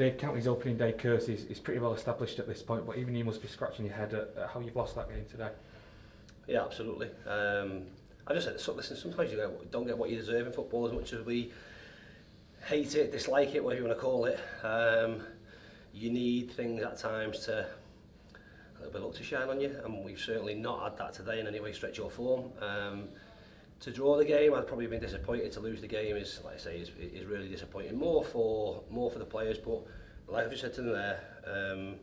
Dave County's opening day curse is pretty well established at this point, but even you must be scratching your head at how you've lost that game today. Yeah, absolutely. I just said, so listen, sometimes you don't get what you deserve in football as much as we hate it, dislike it, whatever you want to call it. You need things at times to a little bit of luck to shine on you, and we've certainly not had that today in any way, stretch or form. To draw the game, I'd probably been disappointed. To lose the game is, like I say, is really disappointing. More for the players, but like I've just said to them there,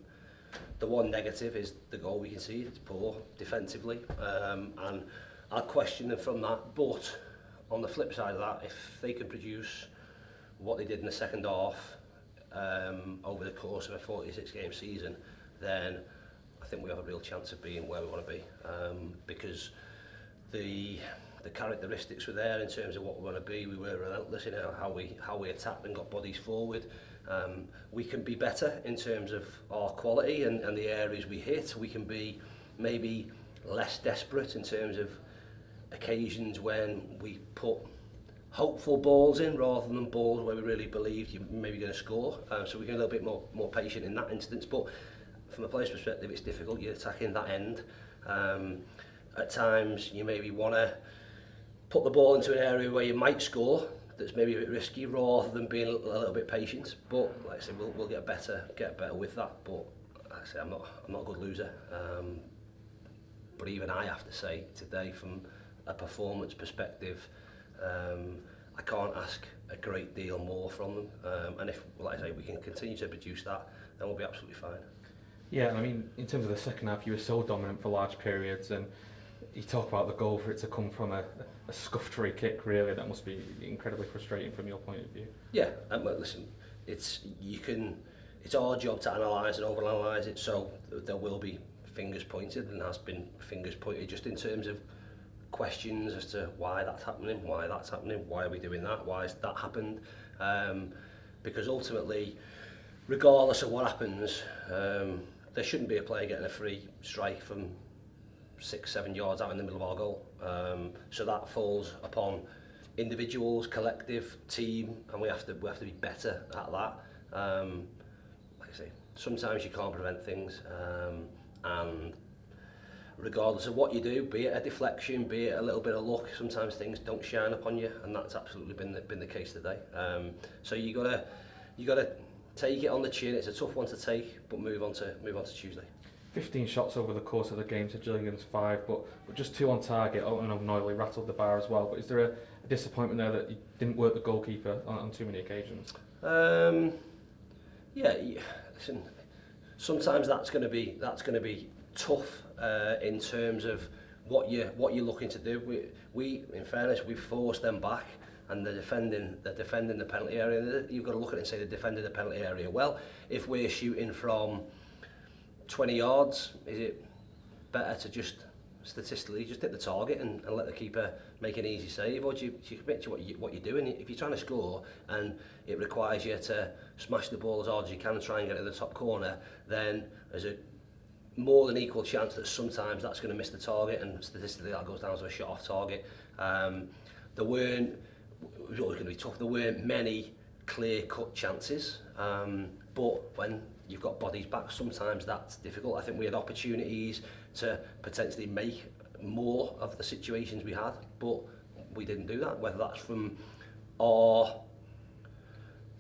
the one negative is the goal we conceded. It's poor defensively, and I'd question them from that. But on the flip side of that, if they can produce what they did in the second half over the course of a 46-game season, then I think we have a real chance of being where we want to be, because the characteristics were there in terms of what we want to be. We were relentless in how we attacked and got bodies forward. We can be better in terms of our quality and the areas we hit. We can be maybe less desperate in terms of occasions when we put hopeful balls in rather than balls where we really believed you're maybe going to score. So we can be a little bit more patient in that instance. But from a player's perspective, it's difficult. You're attacking that end. At times, you maybe want to put the ball into an area where you might score that's maybe a bit risky rather than being a little bit patient. But like I say, we'll get better with that. But like I say, I'm not a good loser. But even I have to say today, from a performance perspective, I can't ask a great deal more from them. And if, like I say, we can continue to produce that, then we'll be absolutely fine. Yeah, I mean, in terms of the second half, you were so dominant for large periods, and you talk about the goal for it to come from a scuffed free kick. Really, that must be incredibly frustrating from your point of view. Yeah, well, listen, it's our job to analyse and overanalyse it. So there will be fingers pointed, and has been fingers pointed just in terms of questions as to why that's happening, why are we doing that, why has that happened? Because ultimately, regardless of what happens, there shouldn't be a player getting a free strike from 6-7 yards out in the middle of our goal. So that falls upon individuals, collective, team, and we have to be better at that. Like I say, sometimes you can't prevent things, and regardless of what you do, be it a deflection, be it a little bit of luck, sometimes things don't shine upon you, and that's absolutely been the case today. So you gotta take it on the chin. It's a tough one to take, but move on to Tuesday. 15 shots over the course of the game to Gillingham's 5, but just 2 on target. And O'Noyley rattled the bar as well. But is there a disappointment there that you didn't work the goalkeeper on too many occasions? Yeah. Listen, sometimes that's going to be tough in terms of what you're looking to do. We in fairness, we forced them back, and they're defending the penalty area. You've got to look at it and say they're defending the penalty area. Well, if we're shooting from 20 yards, is it better to just statistically just hit the target and let the keeper make an easy save, or do you commit to what you're doing? If you're trying to score and it requires you to smash the ball as hard as you can and try and get it to the top corner, then there's a more than equal chance that sometimes that's going to miss the target, and statistically that goes down to a shot off target. It was always going to be tough. There weren't many clear-cut chances, but when you've got bodies back, sometimes that's difficult. I think we had opportunities to potentially make more of the situations we had, but we didn't do that. Whether that's from our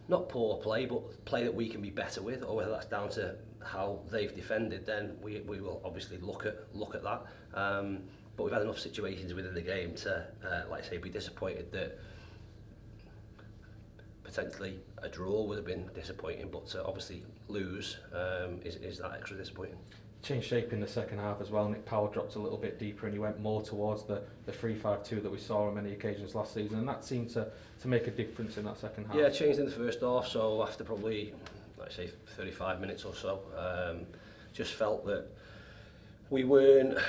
not poor play, but play that we can be better with, or whether that's down to how they've defended, then we will obviously look at that. But we've had enough situations within the game to, like I say, be disappointed that potentially a draw would have been disappointing, but to obviously lose is that extra disappointing. Changed shape in the second half as well. Nick Powell dropped a little bit deeper and he went more towards the 3-5-2 that we saw on many occasions last season, and that seemed to make a difference in that second half. Yeah, it changed in the first half, so after probably, like I say, 35 minutes or so, just felt that we weren't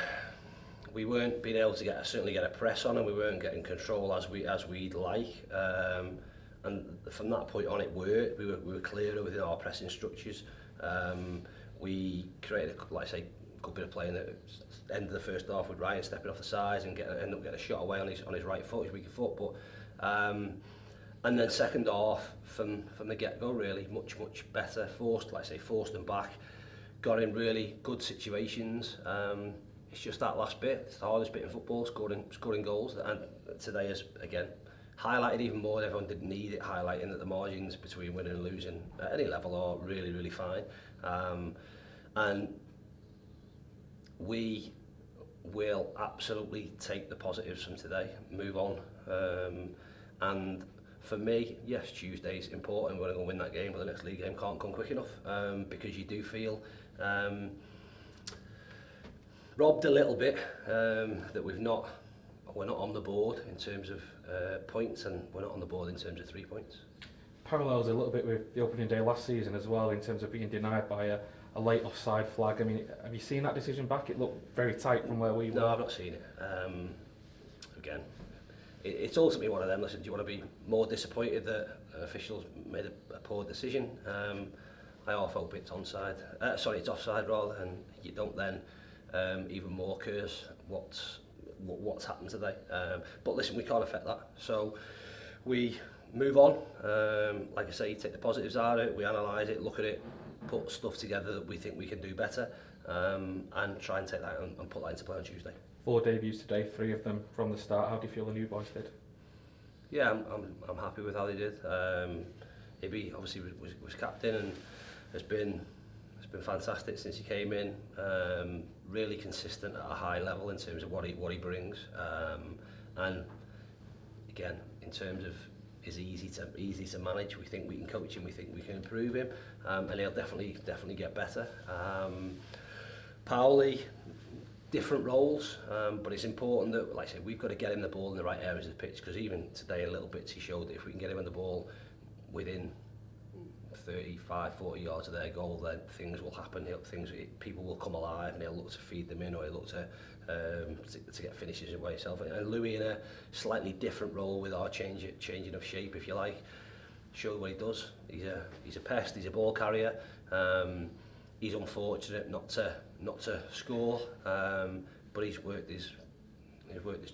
being able to certainly get a press on, and we weren't getting control as we'd like. And from that point on, it worked. We were clearer within our pressing structures. We created, like I say, a good bit of play in the end of the first half with Ryan stepping off the sides and end up getting a shot away on his right foot, his weaker foot. But And then second half from the get-go, really much better. Forced them back, got in really good situations. It's just that last bit. It's the hardest bit in football, scoring goals. And today is again highlighted even more. Everyone didn't need it highlighting that the margins between winning and losing at any level are really fine. And we will absolutely take the positives from today, move on. And for me, yes, Tuesday's important. We're going to go win that game, but the next league game can't come quick enough, because you do feel robbed a little bit, that we're not on the board in terms of points, and we're not on the board in terms of 3 points. Parallels a little bit with the opening day last season as well, in terms of being denied by a late offside flag. I mean, have you seen that decision back? It looked very tight from where we were. No, I've not seen it. Again, it's ultimately one of them. Listen, do you want to be more disappointed that officials made a poor decision? I half hope it's onside. It's offside rather, and you don't then even more curse what's happened today. But listen, we can't affect that. So we move on. Like I say, take the positives out of it. We analyse it, look at it, put stuff together that we think we can do better, and try and take that and put that into play on Tuesday. 4 debuts today, 3 of them from the start. How do you feel the new boys did? Yeah, I'm happy with how they did. Ibby obviously was captain and has been fantastic since he came in. Really consistent at a high level in terms of what he brings. And again, in terms of is easy to manage. We think we can coach him. We think we can improve him, and he'll definitely get better. Powley, different roles, but it's important that, like I say, we've got to get him the ball in the right areas of the pitch, because even today a little bit he showed that if we can get him on the ball within 35, 40 yards of their goal, then things will happen. People will come alive, and he'll look to feed them in, or he'll look to get finishes away himself. And Louis, in a slightly different role with our changing of shape, if you like, showed what he does. He's a pest. He's a ball carrier. He's unfortunate not to score, but he's worked his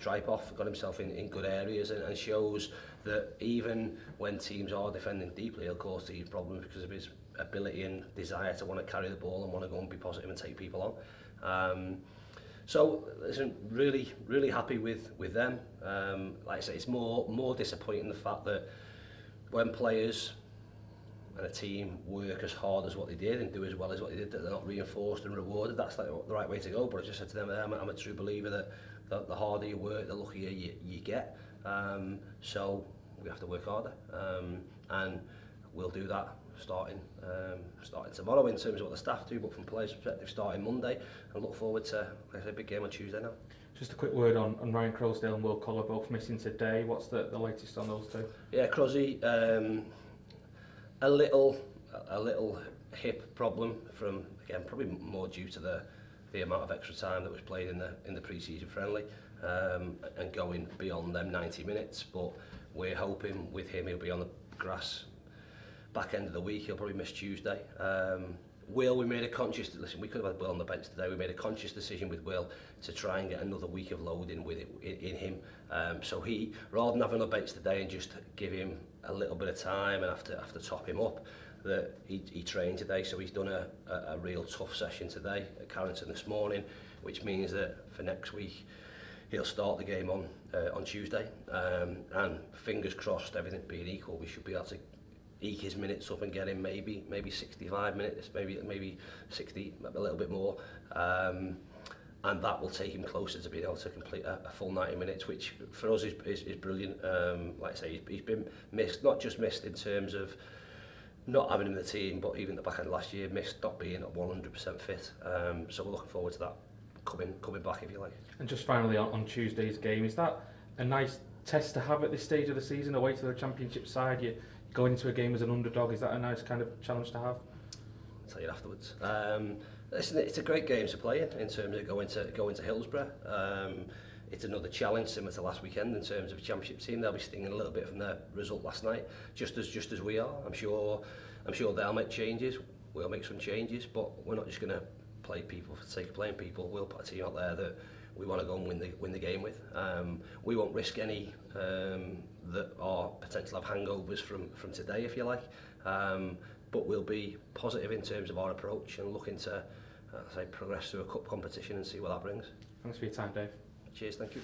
tripe off, got himself in good areas, and shows that even when teams are defending deeply, he'll cause these problems because of his ability and desire to want to carry the ball and want to go and be positive and take people on. So listen, really happy with them. Like I say, it's more disappointing the fact that when players and a team work as hard as what they did and do as well as what they did, that they're not reinforced and rewarded. That's like the right way to go. But I just said to them, I'm a true believer that the harder you work, the luckier you get. So we have to work harder, and we'll do that starting tomorrow in terms of what the staff do, but from players' perspective, starting Monday, and look forward to, like I say, a big game on Tuesday now. Just a quick word on Ryan Crosdale and Will Collar both missing today. What's the latest on those two? Yeah, Crosby, a little hip problem from, again, probably more due to the amount of extra time that was played in the pre-season friendly, and going beyond them 90 minutes. But we're hoping with him he'll be on the grass back end of the week. He'll probably miss Tuesday. Will, we made a conscious, listen, we could have had Will on the bench today. We made a conscious decision with Will to try and get another week of loading with it in him. So he, rather than having a bench today and just give him a little bit of time and have to top him up, that he trained today. So he's done a real tough session today at Carrington this morning, which means that for next week he'll start the game on Tuesday. And fingers crossed, everything being equal, we should be able to eke his minutes up and get him maybe 65 minutes, maybe 60, a little bit more, and that will take him closer to being able to complete a full 90 minutes, which for us is brilliant. Like I say, he's been missed, not just missed in terms of not having him in the team, but even at the back end of last year, missed not being at 100% fit. So we're looking forward to that coming back, if you like. And just finally on Tuesday's game, is that a nice test to have at this stage of the season, away to the Championship side? You going into a game as an underdog, is that a nice kind of challenge to have? I'll tell you afterwards. Listen, it's a great game to play in terms of going to Hillsborough. It's another challenge similar to last weekend in terms of a Championship team. They'll be stinging a little bit from their result last night, just as we are. I'm sure they'll make changes. We'll make some changes, but we're not just going to play people for the sake of playing people. We'll put a team out there that we want to go and win the game with. We won't risk any that are potential have hangovers from today, if you like. But we'll be positive in terms of our approach and looking to progress through a cup competition and see what that brings. Thanks for your time, Dave. Cheers, thank you.